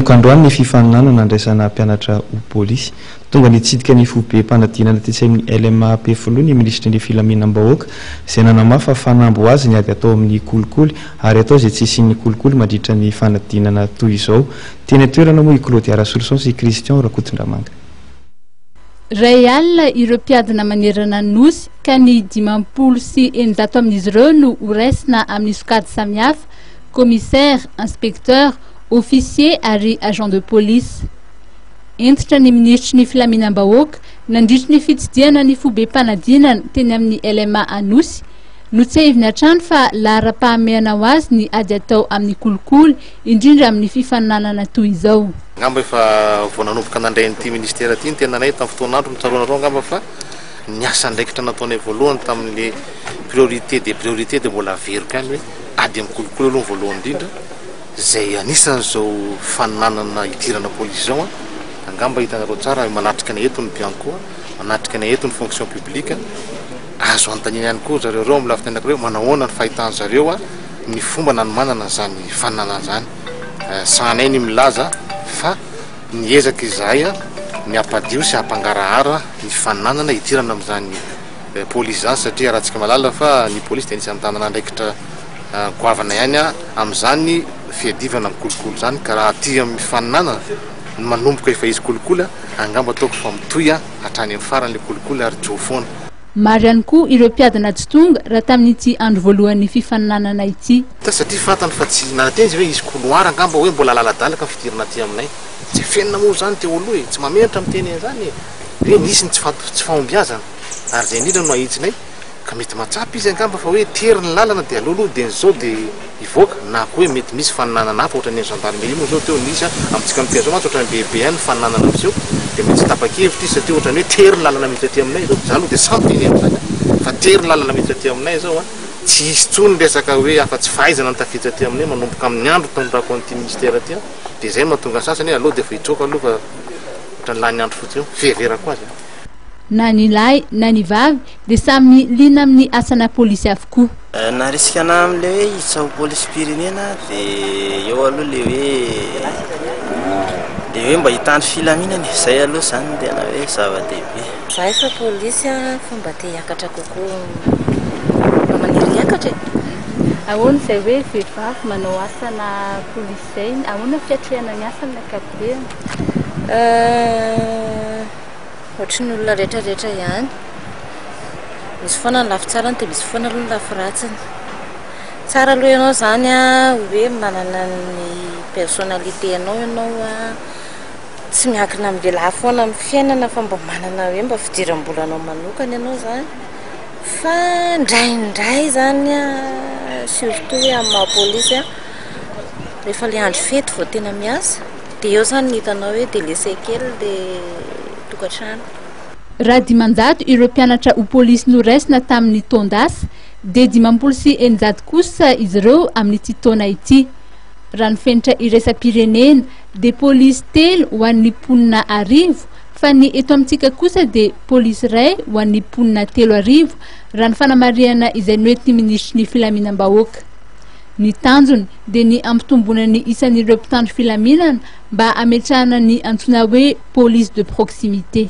nanomboka androany ny fifaninana nandraisana mpianatra ho polisy tonga nitsidika ny fobe mpanadinana tetsy amin'ny LMAP filoha ny ministry ny filaminam-bahoaka izay nanamafa fanambo azy ny ady atao amin'ny kolikoly ary atao izay tsy isian'ny kolikoly mandritra ny fanadinana toy izao. Teny toerana moa i Claude Arasoluson sy Christian Rakotondramanga. Ray alina ireo mpiadina manerana ny nosy ka ny 50 sy 100 amin'izy ireo no horaisina amin'ny sokady samihafa: commissaire, inspecteur, officier ary agent de police. Entitra ny ministry ny filaminam-bahoaka nandritry ny fitsidiana ny fobe mpanadinana teny amin'ny LMA Anosy notsehiviny hatrany fa lahara-pahameana ho azy ny ady atao amin'ny kolikoly indrindra amin'ny fifaninanana toy izao. Ngamba efa vao nanomboka nandray n'ity ministère ity ny tena nay tamin'ny fotoanandro mitsaroana rao ngamba fa ny asa ndraikitra nataonay voalohany tamin'le priorité des priorités de mbola veriko any hoe ady amin'ny kolikoly aloha voalohany indrindra zay anisany zao faninanana idirana polisy zao angamba hitanareo tsara manatrika ny eto ny bianco manatrika ny eto ny fonction publique azo antanina ihany koa zareo reo amin'ny lafiny anakireo manahoana ny fahitana zareo ny fomba nanomanana zany faninanana zany sanay ny milaza fa niezaka izahay ny ampadio sy ampangarahara ny faninanana idirana amin'izany polisy zany satria raha tsika malala fa ny polisy dia anisan'ny tanana andraikitra goavana ihany amin'izany fiadivana amin'ny kolikoly zany ka raha aty amin'ny faninanana manomboka efa izy kolikoly angamba ataoko fa mitoy hatrany amin'ny farany le kolikoly ary jofoana. Maro ihany koa ireo mpiadina tsy tonga raha tamin'ity andro voalohan'ny fifaninanana ity. Satria fantany fa tsy nanateny hoe izy couloir angamba hoe mbola laladalaka fidirana aty aminay tsy fenina moa zany teo aloha tsy mameritra amin'ny teny zany hoe nisy ny tsy fahombiazana ary zay indrindra no ahitsinay ka mety matsapy izy angamba fa hoe tery ny lalana dia alohaloha dia zao dia ivoaka na koa hoe mety misy faninanana hafa ohatran'ny gendarmerie moa zao teo nisy amintsika mpiazo matso ohatran'ny bebe any faninanana amin'izao dia mety tsy tapa-kevitra izy satria ohatran'ny hoe tery ny lalana mihitsy aty aminay zao za aloha dia sampy eny amin'izany fa tery ny lalana mihitsy aty aminay zao tsy hisy tsony resaka hoe afa-tsy fahaizana ny tafitsy aty aminay manomboka amin'ny andro tandrako an'ity ministère aty dia zay mahatonga sasany aloha dia efa hitsoaka aloha fa ohatran'ny lany andro fotsiny fiheverako azy. Na ny lahy na ny vavy dia samy lina amin'ny asana polisy avokoa. Na risikana amin'le hoe hitsaho polisy pirenena dia eo aloha le hoe mba hitandro filaminana zay aloha zany no tena hoe zava-dehibe. Za efa polisy fomba te hiakatra kokoa mba maniry hiakatra. Ahoana izay hoe vehivavy manao asana polisy zay, ahoana fiatrehana ny asany ankapobeny? Ohatran'ny olona rehetrarehetra ihany. Misy foana ny lafy tsarany dia misy foana aloha ny lafy ratsiny. Tsara aloha ianao zany hoe manana ny personnalité anao tsy miankina amin'ny lehilahy foana amin'ny fiainana fa mba manana hoe mba fidiram-bolanao manokana ianao zany. Fa ndraindray zany surtout hoe amin'ny maha-polisy rehefa le andro fety vao tena miasa dia eo zany hitanao hoe dia laissé kely dia tokantrano. Raha 500 ireo mpianatra ho polisy noraisina tamin'ny taondasa dia 50 sy 100 kosa izy ireo amin'ity taona ity. Raha ny fenitra iraisam-pirenena dia polisy 3 ho an'ny mponina 1000 fa ny eto amintsika kosa dia polisy 1 ho an'ny mponina 3000 raha ny fanamarihana izay noentin'ny ministry ny filaminam-bahoaka. Ny tanjony dia ny ampitomboana ny isan'ireo mpitandro filaminana mba ametrahana ny antsoina hoe police de proximité.